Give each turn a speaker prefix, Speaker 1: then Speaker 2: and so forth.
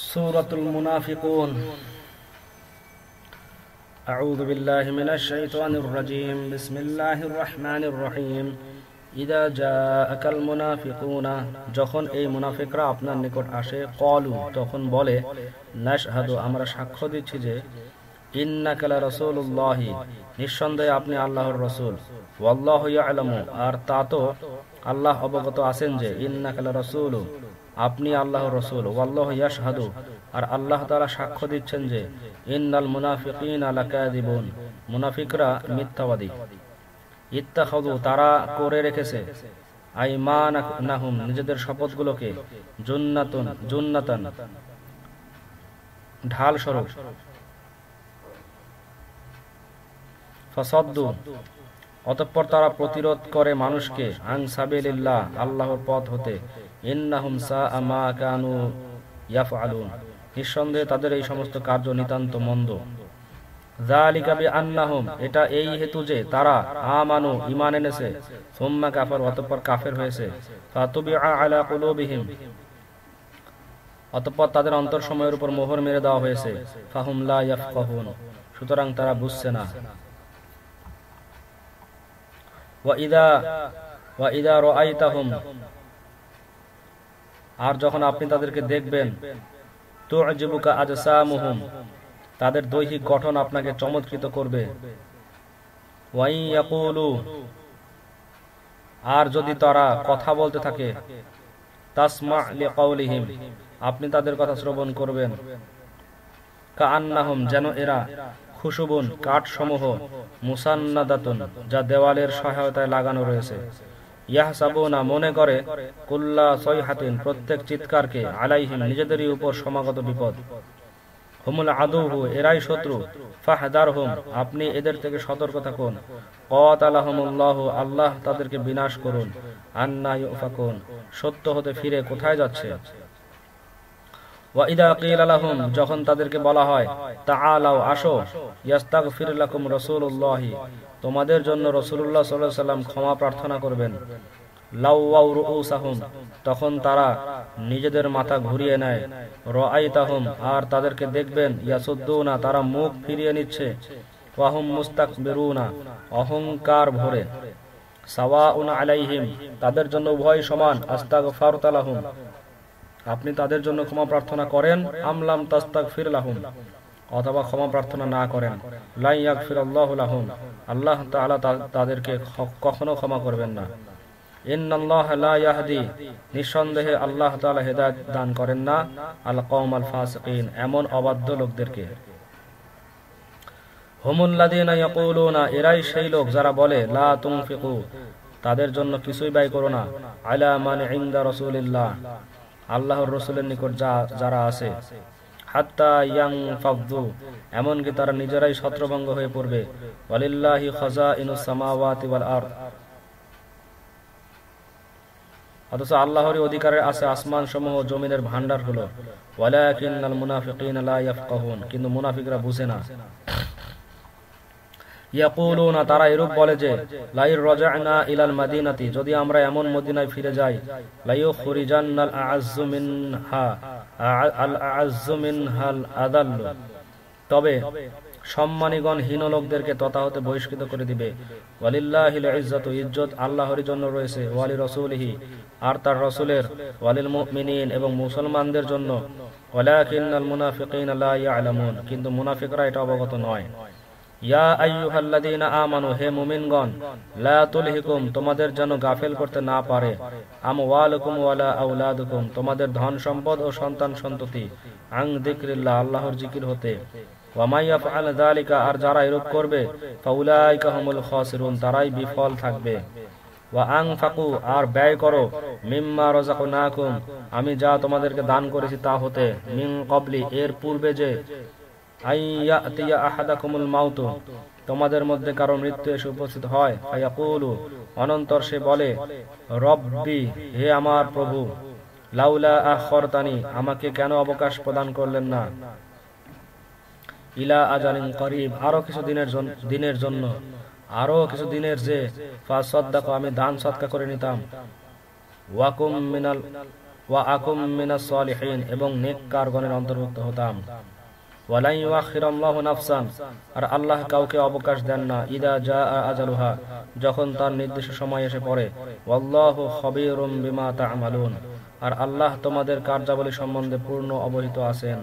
Speaker 1: সূরাতুল মুনাফিকুন। আউযু বিল্লাহি মিনাশ শাইতানির রাজীম। বিসমিল্লাহির রহমানির রহিম। ইযা জাআকাল মুনাফিকুনা, যখন এই মুনাফিকরা আপনার নিকট আসে, ক্বালু, তখন বলে, নাশহাদু, আমরা সাক্ষ্য দিচ্ছি যে, ইন্নাকা লা রাসূলুল্লাহি, নিঃসন্দেহে আপনি আল্লাহর রাসূল, ওয়াল্লাহু ইয়ালামু, আর তা তো আল্লাহ অবগত আছেন যে, ইন্নাকা লা রাসূলু, আপনি আল্লাহর রাসূল, ওয়াল্লাহু ইয়াশহাদু, আর আল্লাহ তাআলা সাক্ষ্য দিচ্ছেন যে, ইন্নাল মুনাফিকিনা লাকাযিবুন, মুনাফিকরা মিথ্যাবাদী। ইত্তাখাযু, তারা করে রেখেছে, আইমানাহুম, নিজেদের শপথগুলোকে, জুন্নাতান, ঢাল স্বরূপ, ফাসাদ্দু, অতঃপর তারা প্রতিরোধ করে মানুষকে, আন সাবিলিল্লাহ, আল্লাহর পথ হতে, ইন্নাহুম সাআ মা কানু ইয়াফআলুন, নিঃসন্দেহে তাদের এই সমস্ত কার্য নিতান্ত মন্দ। যালিকা বিআন্নাহুম, এটা এই হেতু যে তারা, আমানু, ঈমান এনেছে, সুম্মা কাফার, অতঃপর কাফের হয়েছে, ফাতুবিআ আলা কুলুবিহিম, অতঃপর তাদের অন্তরসমূহের উপর মোহর মেরে দেওয়া হয়েছে, ফাহুম লা ইয়াফকাহুন, সুতরাং তারা বুঝছে না। ওয়া ইযা রাআইতাহুম, আর যখন আপনি তাদেরকে দেখবেন, তু'জিবুকা আজসামুহুম, তাদের দৈহিক গঠন আপনাকে চমৎকৃত করবে, ওয়া ইয়াকুলু, আর যদি তারা কথা বলতে থাকে, তাসমা লিকাউলিহিম, আপনি তাদের কথা শ্রবণ করবেন, কাআন্নাহুম, যেন এরা, খুশুবুন, কাঠসমূহ, মুসান্নাদাতুন, যা দেওয়ালের সহায়তায় লাগানো রয়েছে, ইয়াহসাবুনা, মনে করে, কুল্লা সাইহাতিন, প্রত্যেক চিৎকারকে, আলাইহিম, নিজেদেরই উপর সমাগত বিপদ, হুমুল আদুহু, এরাই শত্রু, ফাহদারহুম, আপনি এদের থেকে সতর্ক থাকুন, ক্বাতালাহুমুল্লাহু, আল্লাহ তাদেরকে বিনাশ করুন, আন্না ইউফাকুন, সত্য হতে ফিরে কোথায় যাচ্ছে। ওয়া ইযা কিলা লাহুম, যখন তাদেরকে বলা হয়, তাআলাও, আসো, ইস্তাগফির লাকুম রাসূলুল্লাহি, তোমাদের জন্য রাসূলুল্লাহ সাল্লাল্লাহু আলাইহি ওয়াসাল্লাম ক্ষমা প্রার্থনা করবেন, লাওয়াউ রুউসাহুম, তখন তারা নিজেদের মাথা ঘুরিয়ে নেয়, রাআইতাহুম, আর তাদেরকে দেখবেন, ইয়াসুদ্দুনা, তারা মুখ ফিরিয়ে নিচ্ছে, ওয়াহুম মুস্তাকবিরুনা, অহংকার ভরে, সাওয়াউন আলাইহিম, তাদের জন্য উভয় সমান, আস্তাগফারতু লাহুম, আপনি তাদের জন্য ক্ষমা প্রার্থনা করেন, আমলাম তাস্তাগফির লাহুম, অথবা ক্ষমা প্রার্থনা না করেন, লা ইয়াগফিরুল্লাহু লাহুম, আল্লাহ তাআলা তাদেরকে কখনো ক্ষমা করবেন না। ইন্নাল্লাহা লা ইয়াহদি, নিঃসন্দেহে আল্লাহ তাআলা হেদায়েত দান করেন না, আল কওমাল ফাসিকিন, এমন অবাধ্য লোকদেরকে। হুমুল লাযিনা ইয়াকুলুনা, এরাই সেই লোক যারা বলে, লা তুনফিকু, তাদের জন্য কিছুই ব্যয় করো না, আলা মান ইনদা রাসূলিল্লাহ, আল্লাহর রাসূলের নিকট যারা আছে, হাত্তা ইয়ানফাদু, এমনকি তারা নিজেরাই ছত্রভঙ্গ হয়ে পড়বে, ওয়ালিল্লাহি খাযাইনুস সামাওয়াতি ওয়াল আরদ, অথচ আল্লাহরই অধিকারে আছে আসমান সমূহ, জমিনের ভান্ডার হলো, ওয়ালাকিন্নাল মুনাফিকিনা লা ইয়াফকাহুন, কিন্তু মুনাফিকরা বুঝে না। ইয়াকুলুনা, তারা এরূপ বলে যে, লাইর রাজা'না ইলাল মাদিনাতি, যদি আমরা এমন মদিনায় ফিরে যাই, লাইয়ুখরিজান্নাল আ'আজ্জু মিনহা আল আ'আজ্জু মিনহাল আযাল্লু, তবে সম্মানীগণ হীন লোকদেরকে তথা হতে বহিষ্কৃত করে দিবে, ওয়ালিল্লাহিল ইজ্জাতু, ইজ্জত আল্লাহরই জন্য রয়েছে, ওয়ালি রাসূলিহি, আর তার রাসূলের, ওয়ালিল মুমিনিন, এবং মুসলমানদের জন্য, ওয়ালাকিন্নাল মুনাফিকিনা লা ইয়ালামুন, কিন্তু মুনাফিকরা এটা অবগত নয়। ইয়া আইয়ুহাল্লাযীনা আমানু, হে মুমিনগণ, লা তুলহিকুম, তোমাদের যেন গাফেল করতে না পারে, আমওয়ালুকুম ওয়ালা আওলাদুকুম, তোমাদের ধন সম্পদ ও সন্তান সন্ততি, আন যিকরিল্লাহ, আল্লাহর জিকির হতে, ওয়া মা ইয়াফআল যালিকা, আর যারা এরূপ করবে, ফাউলাইকা হুমুল খাসিরুন, তারাই বিফল থাকবে। ওয়া আনফাকু, আর ব্যয় করো, মিম্মা রাযাকনাকুম, আমি যা তোমাদেরকে দান করেছি তা হতে, মিন ক্বাবলি, এর পূর্বে যে, আইয়াতিয়া আহাদাকুমুল মাউত, তোমাদের মধ্যে কারো মৃত্যু এসে উপস্থিত হয়, ফায়াকুলু, অনন্তর সে বলে, রব্বি, হে আমার প্রভু, লাউলা আখরতানি, আমাকে কেন অবকাশ প্রদান করলেন না, ইলা আজালিন করিব, আরো কিছু দিনের জন্য, আরো কিছু দিনের যে, ফাসাদ্দাক, আমি দান সদকা করে নিতাম, ওয়াকুম মিনাল ওয়া আকুম মিনাস সালিহিন, এবং নেককারগণের অন্তর্ভুক্ত হতাম। ওয়ালা ইউআখিরুল্লাহু নাফসান, আর আল্লাহ কাউকে অবকাশ দেন না, ইদা জাআ আজালুহা, যখন তার নির্দিষ্ট সময় এসে পড়ে। ওয়াল্লাহু খাবীরুম বিমা তা'মালুন, আর আল্লাহ তোমাদের কার্যাবলী সম্বন্ধে পূর্ণ অবহিত আছেন।